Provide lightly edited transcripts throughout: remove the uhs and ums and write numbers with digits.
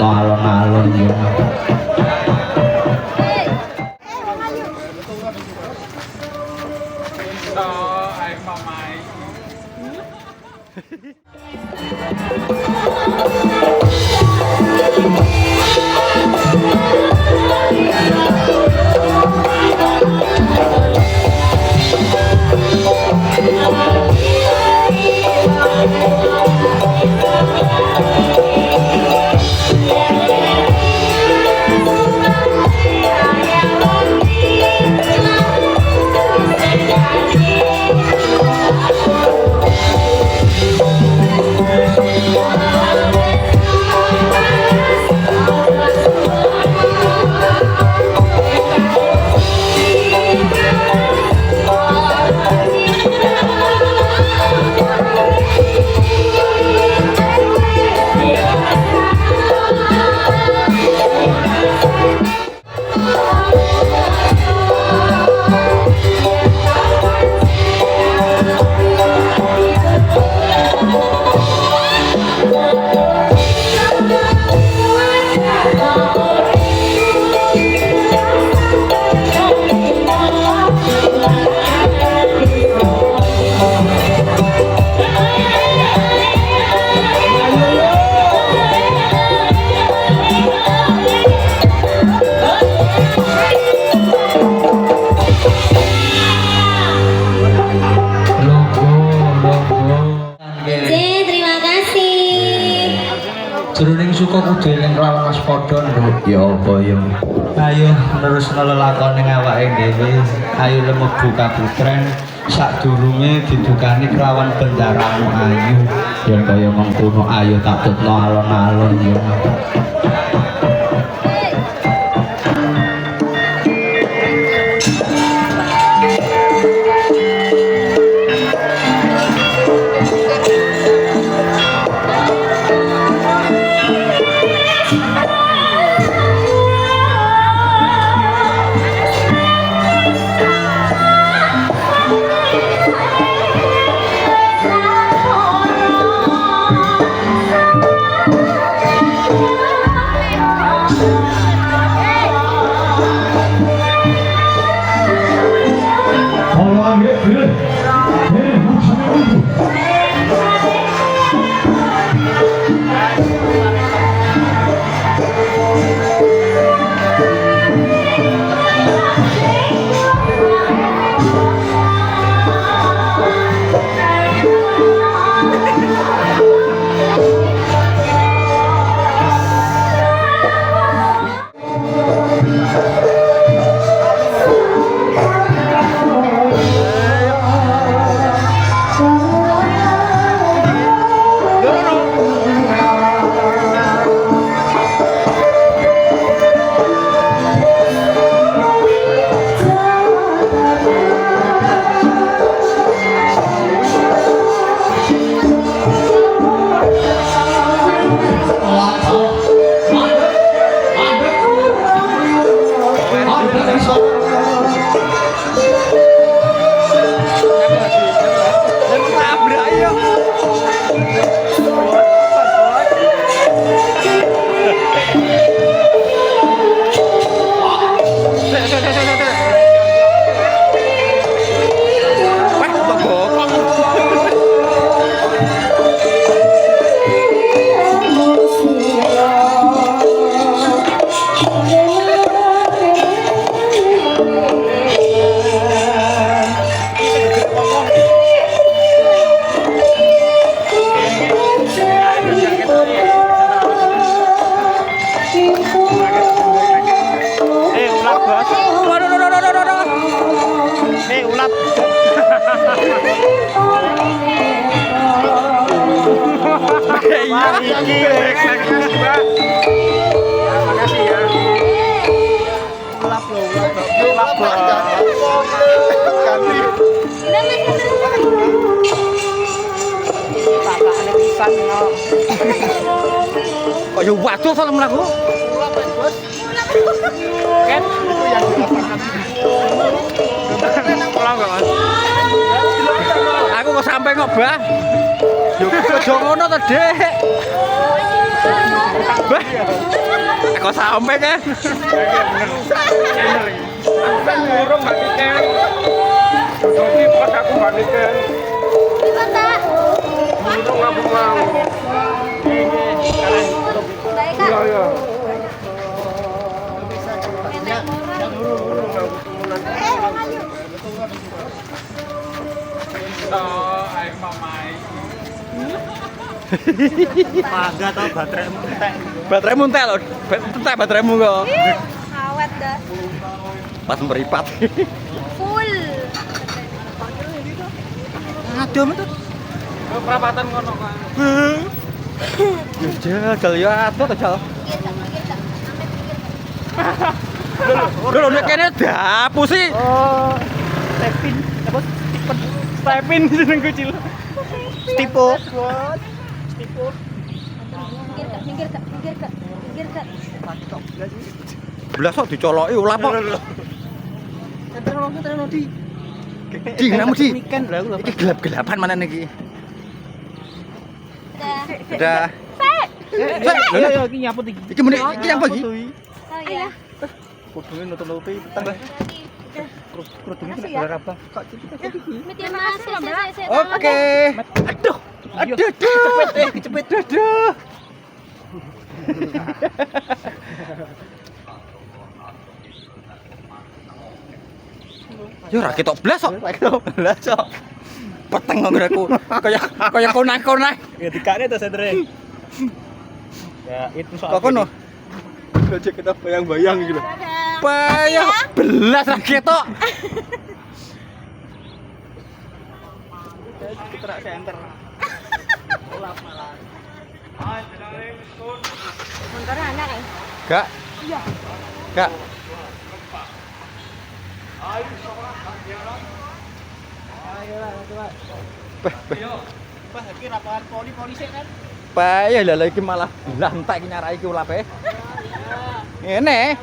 takutno alon-alon ya. Jroning suka kudu ning lawan waspada nduk. Ya apa ya. Ayo nerusno lelakone awake dhewe. Ayo lemebu kabutren sadurunge didukani kelawan bendaramu ayu. Yen kaya mengkono ayo tak tutno alon-alon ya. Makasih ya. Kok yo waduh salam laku. Kan itu yang dilaporkan. Pulang enggak, Mas? Aku kok sampe kok, Bah. Yo aja ngono to, Dek. Kok sampai kan? Kan ngurung Mbak Niken. Sopi pas aku Mbak Niken. Ngurung aku mau. Iya iya. Ayo mamai. Mangga tau bateraimu entek. Bateraimu entek lho. Entek bateraimu kok. Awet dah. Pas meripat. Full. Aduh metut. Perapatan ngono kan. Jagal ya aduh to jal. Lho nek kene dapu sih. Oh, stepin apa stepin jeneng kecil. Stipo. Stipo. Minggir kak. Belas kok dicoloki ulah kok. Terus di. Di namu di. Ikan lha aku. Iki gelap-gelapan mana niki? Dah. Udah. Yo iki nyaput iki. Iki meneh iki apa iki? Oh iya. Kudune nutup-nutupi peteng. Kerudungnya kena gelar apa? Kok Mesti mas. Oke. Aduh. Aduh. kecepet. Aduh. Yo ra ketok blas kok. Lah cok. Peteng kok aku. Kaya konang-konang. Ya dikane to sentere. Ya itu soal. Kok kono? Aja kita bayang-bayang gitu. Payah belas ra ketok. Kita center. Motornya anak ya? Gak. Gak. Pak iki rapahan polisi kan. Payah lah iki malah belah entek iki nyarai iki ulape. Ngene.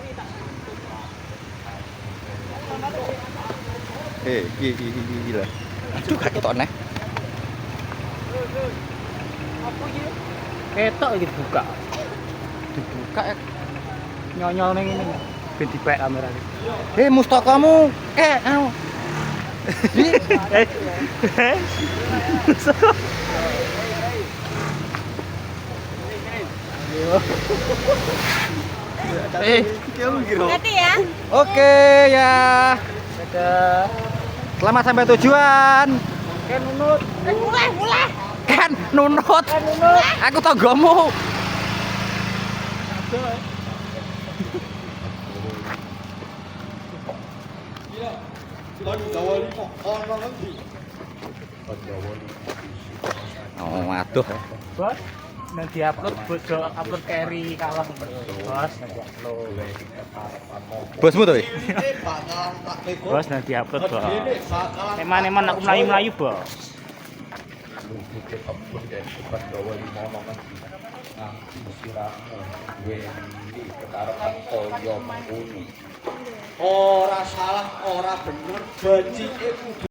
Iki lah. Aduh gak ketok neh. Ketok iki dibuka. Dibuka ya. Nyonyol ning ngene. Ben dipek kamera iki. Mustakamu anu. Hati ya. Oke ya. Dadah. Selamat sampai tujuan. Kan nunut. Mulai. Kan nunut. Aku tanggamu. Oh, aduh. Bos, nanti upload upload carry kalah. Bos, nanti upload. Bosmu tuh. Bos, nanti upload, Bos. Eman aku melayu-melayu, Bos. Ora salah, ora bener, bajike